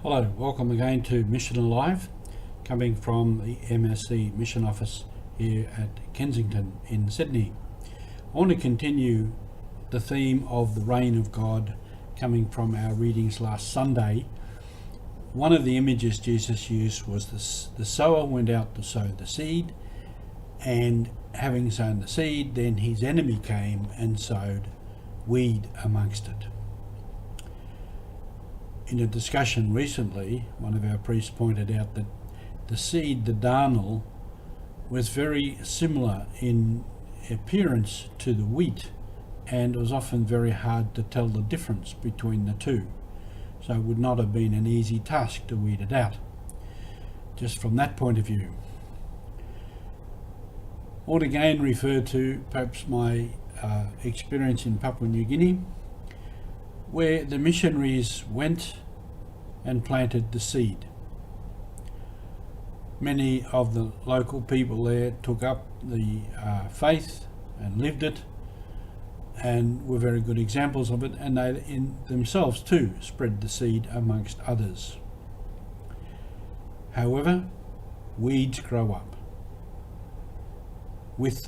Hello, welcome again to Mission Alive, coming from the MSC Mission Office here at Kensington in Sydney. I want to continue the theme of the reign of God coming from our readings last Sunday. One of the images Jesus used was the sower went out to sow the seed, and having sown the seed, then his enemy came and sowed weed amongst it. In a discussion recently, one of our priests pointed out that the seed, the darnel, was very similar in appearance to the wheat, and it was often very hard to tell the difference between the two. So it would not have been an easy task to weed it out, just from that point of view. I would again refer to perhaps my experience in Papua New Guinea, where the missionaries went and planted the seed. Many of the local people there took up the faith and lived it, and were very good examples of it, and they in themselves too spread the seed amongst others. However, weeds grow up with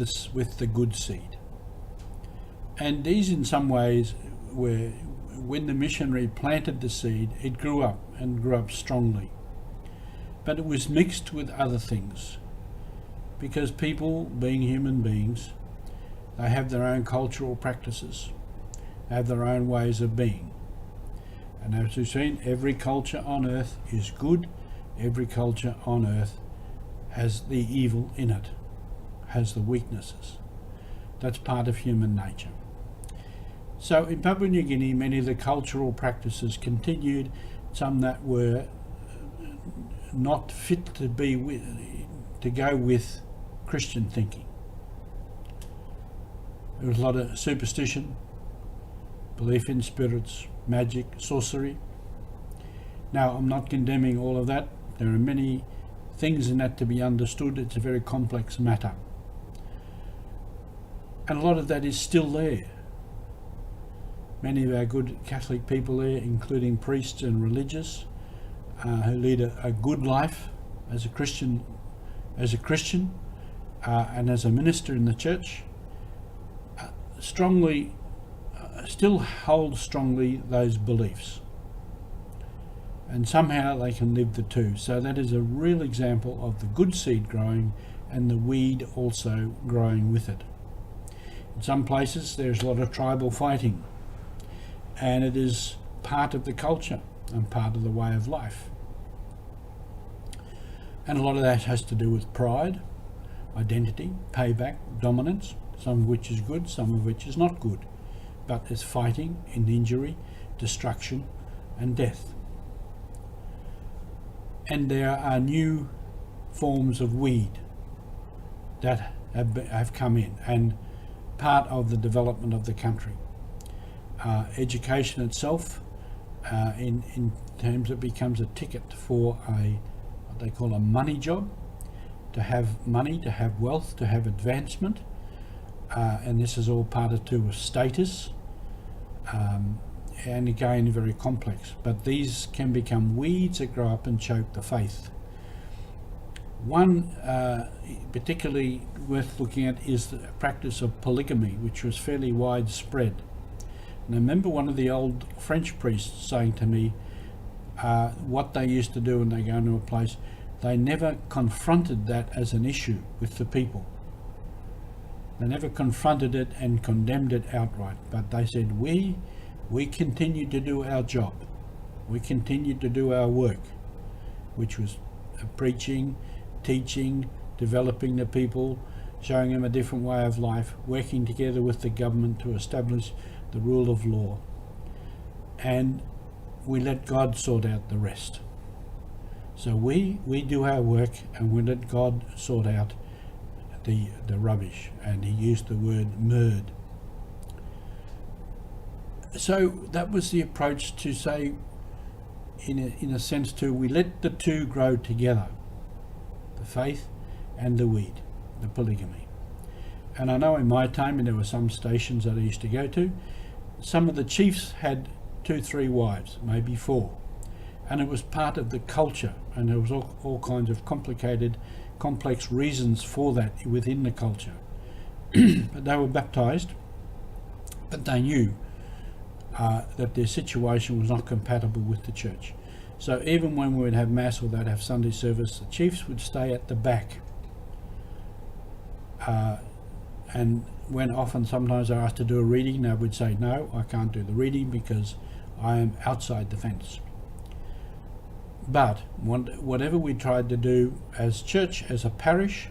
the good seed, and these in some ways were, when the missionary planted the seed, it grew up and grew up strongly. But it was mixed with other things, because people, being human beings, they have their own cultural practices, they have their own ways of being. And as we've seen, every culture on earth is good, every culture on earth has the evil in it, has the weaknesses. That's part of human nature. So in Papua New Guinea, many of the cultural practices continued, some that were not fit to go with Christian thinking. There was a lot of superstition, belief in spirits, magic, sorcery. Now, I'm not condemning all of that. There are many things in that to be understood. It's a very complex matter. And a lot of that is still there. Many of our good Catholic people there, including priests and religious, who lead a good life as a Christian, and as a minister in the church, still hold strongly those beliefs, and somehow they can live the two. So that is a real example of the good seed growing and the weed also growing with it. In some places there's a lot of tribal fighting, and it is part of the culture and part of the way of life. And a lot of that has to do with pride, identity, payback, dominance, some of which is good, some of which is not good. But there's fighting and injury, destruction and death. And there are new forms of weed that have come in, and part of the development of the country. Education itself, in terms it becomes a ticket for what they call a money job, to have money, to have wealth, to have advancement, and this is all part of too of status, and again very complex. But these can become weeds that grow up and choke the faith. One particularly worth looking at is the practice of polygamy, which was fairly widespread. And I remember one of the old French priests saying to me what they used to do when they go into a place, they never confronted that as an issue with the people. They never confronted it and condemned it outright, but they said, we continued to do our job. We continued to do our work, which was preaching, teaching, developing the people, showing them a different way of life, working together with the government to establish the rule of law, and we let God sort out the rest. So we do our work, and we let God sort out the rubbish, and he used the word murd. So that was the approach, to say, in a sense too, we let the two grow together, the faith and the weed, the polygamy. And I know in my time, and there were some stations that I used to go to, some of the chiefs had 2-3 wives, maybe 4, and it was part of the culture, and there was all kinds of complex reasons for that within the culture. But they were baptized, but they knew that their situation was not compatible with the church. So even when we would have mass or they'd have Sunday service, the chiefs would stay at the back. And when often sometimes they're asked to do a reading, they would say, no, I can't do the reading because I am outside the fence. But whatever we tried to do as church, as a parish,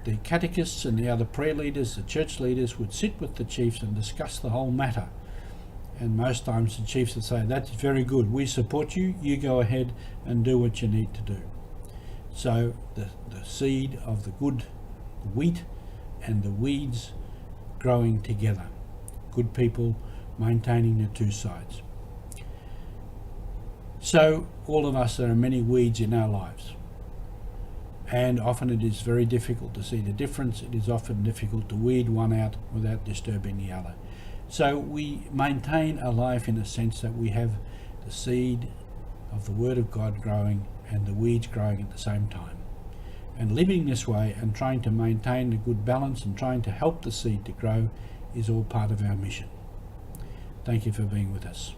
the catechists and the other prayer leaders, the church leaders, would sit with the chiefs and discuss the whole matter. And most times the chiefs would say, that's very good, we support you, you go ahead and do what you need to do. So the seed of the good wheat and the weeds growing together. Good people maintaining the two sides. So all of us, there are many weeds in our lives. And often it is very difficult to see the difference. It is often difficult to weed one out without disturbing the other. So we maintain a life in a sense that we have the seed of the Word of God growing and the weeds growing at the same time. And living this way and trying to maintain a good balance and trying to help the seed to grow is all part of our mission. Thank you for being with us.